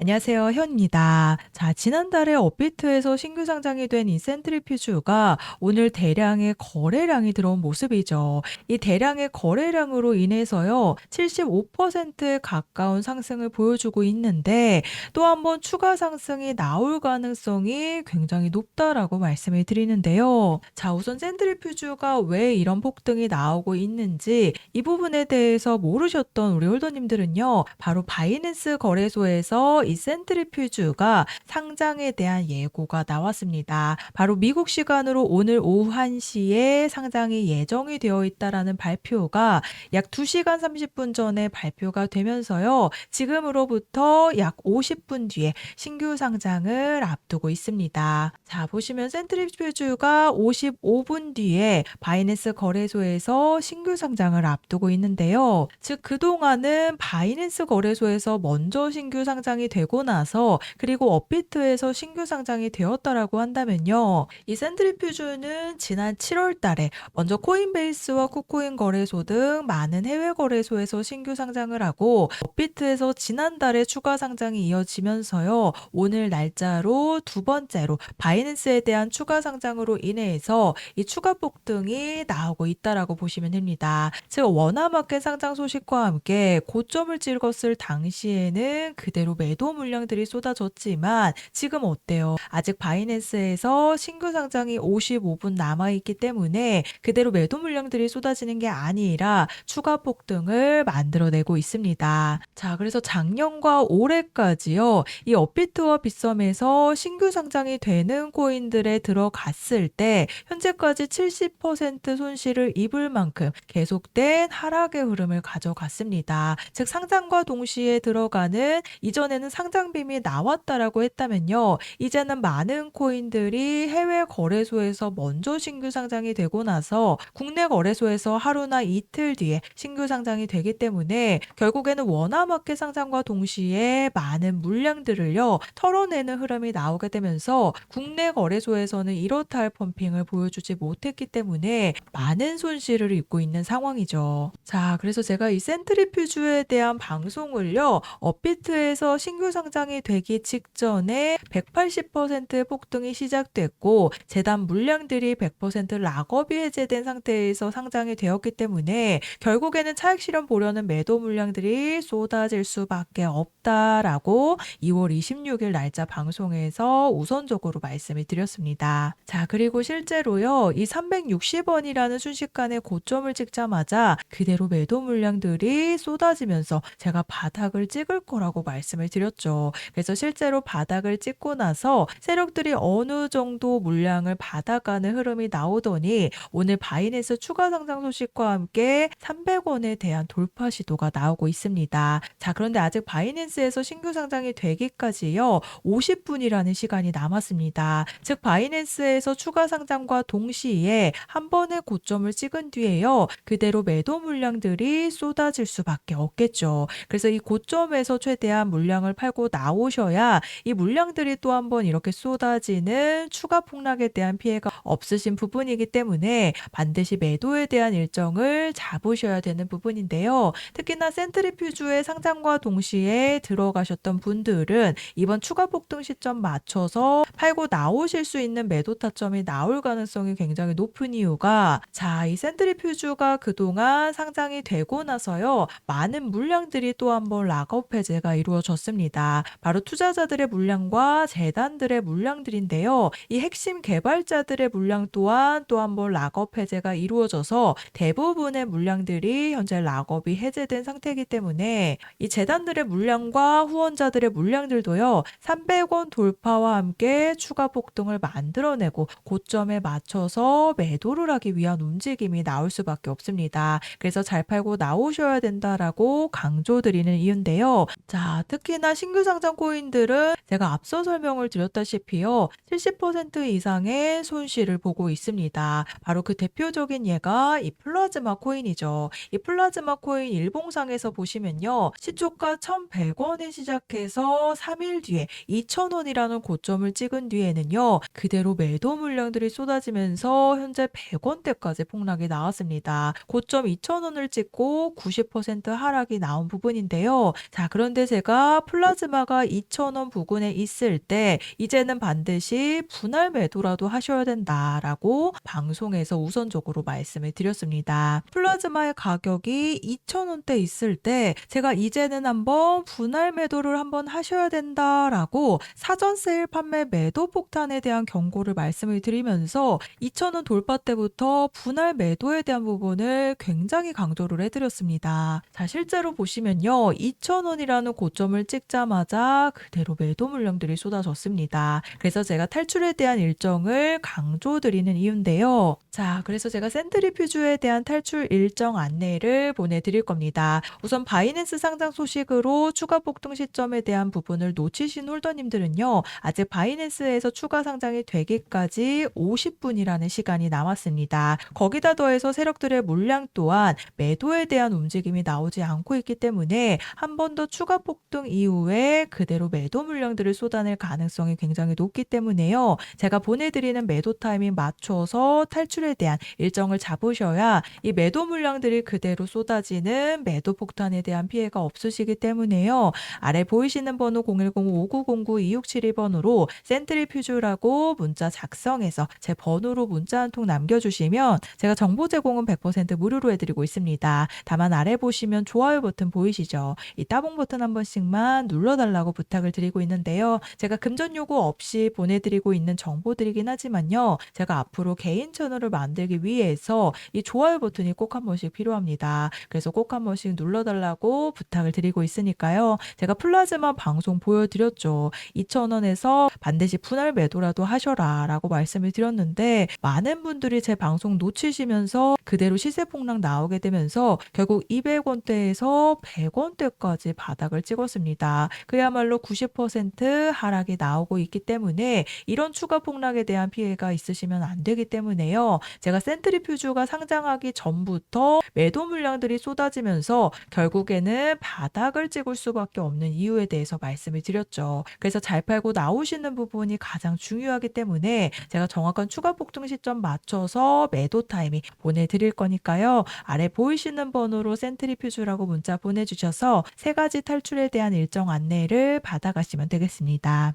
안녕하세요. 현입니다. 자, 지난달에 업비트에서 신규 상장이 된 이 센트리퓨즈가 오늘 대량의 거래량이 들어온 모습이죠. 이 대량의 거래량으로 인해서요, 75%에 가까운 상승을 보여주고 있는데 또 한 번 추가 상승이 나올 가능성이 굉장히 높다라고 말씀을 드리는데요. 자, 우선 센트리퓨즈가 왜 이런 폭등이 나오고 있는지 이 부분에 대해서 모르셨던 우리 홀더님들은요, 바로 바이낸스 거래소에서 이 센트리퓨즈가 상장에 대한 예고가 나왔습니다. 바로 미국 시간으로 오늘 오후 1시에 상장이 예정이 되어 있다라는 발표가 약 2시간 30분 전에 발표가 되면서요. 지금으로부터 약 50분 뒤에 신규 상장을 앞두고 있습니다. 자, 보시면 센트리퓨즈가 55분 뒤에 바이낸스 거래소에서 신규 상장을 앞두고 있는데요. 즉 그동안은 바이낸스 거래소에서 먼저 신규 상장이 되고 나서 그리고 업비트에서 신규 상장이 되었다라고 한다면요. 이 센트리퓨즈는 지난 7월 달에 먼저 코인베이스와 쿠코인 거래소 등 많은 해외 거래소에서 신규 상장을 하고 업비트에서 지난달에 추가 상장이 이어지면서요. 오늘 날짜로 두 번째로 바이낸스에 대한 추가 상장으로 인해서 이 추가 폭등이 나오고 있다라고 보시면 됩니다. 즉 원화마켓 상장 소식과 함께 고점을 찍었을 당시에는 그대로 매도 물량들이 쏟아졌지만 지금 어때요? 아직 바이낸스에서 신규 상장이 55분 남아있기 때문에 그대로 매도 물량들이 쏟아지는 게 아니라 추가 폭등을 만들어내고 있습니다. 자, 그래서 작년과 올해까지요. 이 업비트와 빗썸에서 신규 상장이 되는 코인들에 들어갔을 때 현재까지 70% 손실을 입을 만큼 계속된 하락의 흐름을 가져갔습니다. 즉 상장과 동시에 들어가는 이전에는 상장빔이 나왔다라고 했다면요. 이제는 많은 코인들이 해외 거래소에서 먼저 신규 상장이 되고 나서 국내 거래소에서 하루나 이틀 뒤에 신규 상장이 되기 때문에 결국에는 원화마켓 상장과 동시에 많은 물량들을요 털어내는 흐름이 나오게 되면서 국내 거래소에서는 이렇다 할 펌핑을 보여주지 못했기 때문에 많은 손실을 입고 있는 상황이죠. 자, 그래서 제가 이 센트리퓨즈에 대한 방송을요, 업비트에서 신규 상장이 되기 직전에 180%의 폭등이 시작됐고, 재단 물량들이 100% 락업이 해제된 상태에서 상장이 되었기 때문에 결국에는 차익 실현 보려는 매도 물량들이 쏟아질 수밖에 없다라고 2월 26일 날짜 방송에서 우선적으로 말씀을 드렸습니다. 자, 그리고 실제로요, 이 360원이라는 순식간에 고점을 찍자마자 그대로 매도 물량들이 쏟아지면서 제가 바닥을 찍을 거라고 말씀을 드렸죠. 그래서 실제로 바닥을 찍고 나서 세력들이 어느 정도 물량을 받아가는 흐름이 나오더니 오늘 바이낸스 추가 상장 소식과 함께 300원에 대한 돌파 시도가 나오고 있습니다. 자, 그런데 아직 바이낸스에서 신규 상장이 되기까지요, 50분이라는 시간이 남았습니다. 즉 바이낸스에서 추가 상장과 동시에 한 번의 고점을 찍은 뒤에요. 그대로 매도 물량들이 쏟아질 수밖에 없겠죠. 그래서 이 고점에서 최대한 물량을 팔고 나오셔야 이 물량들이 또 한 번 이렇게 쏟아지는 추가 폭락에 대한 피해가 없으신 부분이기 때문에 반드시 매도에 대한 일정을 잡으셔야 되는 부분인데요. 특히나 센트리퓨즈의 상장과 동시에 들어가셨던 분들은 이번 추가 폭등 시점 맞춰서 팔고 나오실 수 있는 매도 타점이 나올 가능성이 굉장히 높은 이유가, 자, 이 센트리퓨즈가 그동안 상장이 되고 나서요, 많은 물량들이 또 한 번 락업 해제가 이루어졌습니다. 바로 투자자들의 물량과 재단들의 물량들인데요. 이 핵심 개발자들의 물량 또한 또 한 번 락업 해제가 이루어져서 대부분의 물량들이 현재 락업이 해제된 상태이기 때문에 이 재단들의 물량과 후원자들의 물량들도요, 300원 돌파와 함께 추가 폭등을 만들어내고 고점에 맞춰서 매도를 하기 위한 움직임이 나올 수밖에 없습니다. 그래서 잘 팔고 나오셔야 된다라고 강조드리는 이유인데요. 자, 특히나 신규 상장 코인들은 제가 앞서 설명을 드렸다시피요, 70% 이상의 손실을 보고 있습니다. 바로 그 대표적인 예가 이 플라즈마 코인이죠. 이 플라즈마 코인 일봉상에서 보시면요, 시초가 1,100원에 시작해서 3일 뒤에 2,000원이라는 고점을 찍은 뒤에는요, 그대로 매도 물량들이 쏟아지면서 현재 100원대까지 폭락이 나왔습니다. 고점 2,000원을 찍고 90% 하락이 나온 부분인데요. 자, 그런데 제가 플라즈마 플라즈마가 2,000원 부근에 있을 때 이제는 반드시 분할 매도라도 하셔야 된다라고 방송에서 우선적으로 말씀을 드렸습니다. 플라즈마의 가격이 2,000원대 있을 때 제가 이제는 한번 분할 매도를 한번 하셔야 된다라고 사전 세일 판매 매도 폭탄에 대한 경고를 말씀을 드리면서 2,000원 돌파 때부터 분할 매도에 대한 부분을 굉장히 강조를 해드렸습니다. 자, 실제로 보시면요. 2,000원이라는 고점을 찍자마자 그대로 매도 물량들이 쏟아졌습니다. 그래서 제가 탈출에 대한 일정을 강조드리는 이유인데요. 자, 그래서 제가 센트리퓨즈에 대한 탈출 일정 안내를 보내드릴 겁니다. 우선 바이낸스 상장 소식으로 추가 폭등 시점에 대한 부분을 놓치신 홀더님들은요. 아직 바이낸스에서 추가 상장이 되기까지 50분이라는 시간이 남았습니다. 거기다 더해서 세력들의 물량 또한 매도에 대한 움직임이 나오지 않고 있기 때문에 한 번 더 추가 폭등 이후에 그대로 매도 물량들을 쏟아낼 가능성이 굉장히 높기 때문에요. 제가 보내드리는 매도 타이밍 맞춰서 탈출에 대한 일정을 잡으셔야 이 매도 물량들이 그대로 쏟아지는 매도 폭탄에 대한 피해가 없으시기 때문에요. 아래 보이시는 번호 010-5909-2672번으로 센트리퓨즈라고 문자 작성해서 제 번호로 문자 한 통 남겨주시면 제가 정보 제공은 100% 무료로 해드리고 있습니다. 다만 아래 보시면 좋아요 버튼 보이시죠? 이 따봉 버튼 한 번씩만 눌러달라고 부탁을 드리고 있는데요. 제가 금전 요구 없이 보내드리고 있는 정보들이긴 하지만요. 제가 앞으로 개인 채널을 만들기 위해서 이 좋아요 버튼이 꼭 한 번씩 필요합니다. 그래서 꼭 한 번씩 눌러달라고 부탁을 드리고 있으니까요. 제가 플라즈마 방송 보여드렸죠. 2,000원에서 반드시 분할 매도라도 하셔라 라고 말씀을 드렸는데 많은 분들이 제 방송 놓치시면서 그대로 시세 폭락 나오게 되면서 결국 200원대에서 100원대까지 바닥을 찍었습니다. 그야말로 90% 하락이 나오고 있기 때문에 이런 추가 폭락에 대한 피해가 있으시면 안 되기 때문에요. 제가 센트리퓨즈가 상장하기 전부터 매도 물량들이 쏟아지면서 결국에는 바닥을 찍을 수밖에 없는 이유에 대해서 말씀을 드렸죠. 그래서 잘 팔고 나오시는 부분이 가장 중요하기 때문에 제가 정확한 추가 폭등 시점 맞춰서 매도 타이밍 보내드릴 거니까요. 아래 보이시는 번호로 센트리퓨즈라고 문자 보내주셔서 세 가지 탈출에 대한 일정 안내를 받아가시면 되겠습니다.